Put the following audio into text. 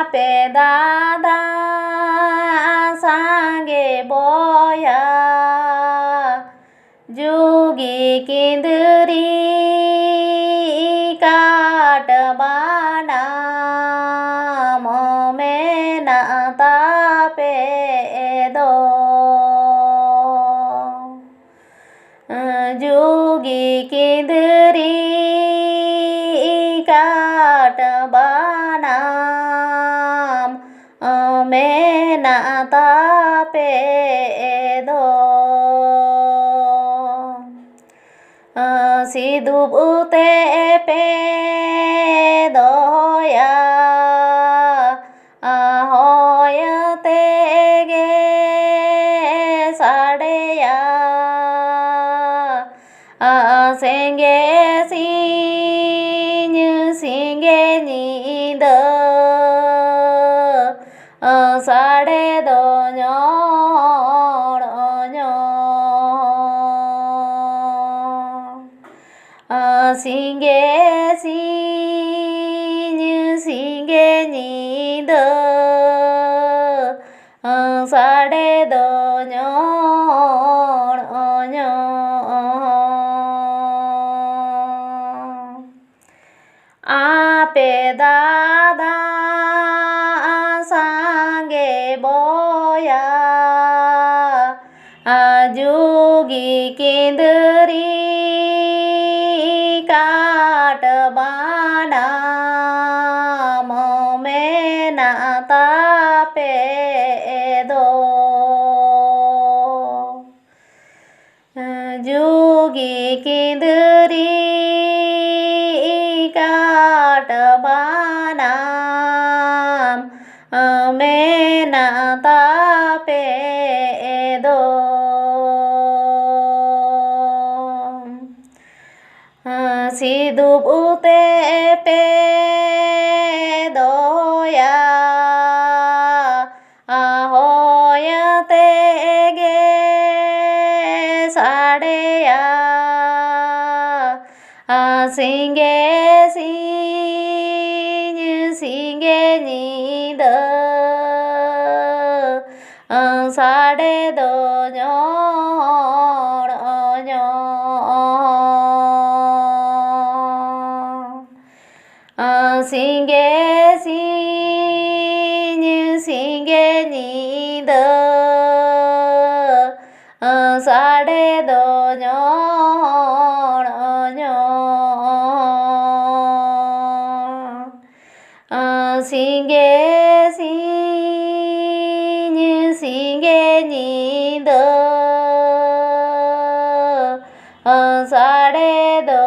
pe da da sange boya jugi kindri kat bana mo me na ta pe do jugi kindri kat bana me na ta pe do si du bu te pe do ya hoya te ge sade ya senge si như singe ni de sade do nyo singe si như singe ni de sade do nyo a pe da da sange boya jugi kindri kat bana mo me na ta pe do jugi kindri kat bana me na ta pe do si du bu te pe do ya hoya te ge sade ya singe si như singe ni de sade do nyo singe si như singe ni de sade do nyo singe si như singe ni de sade do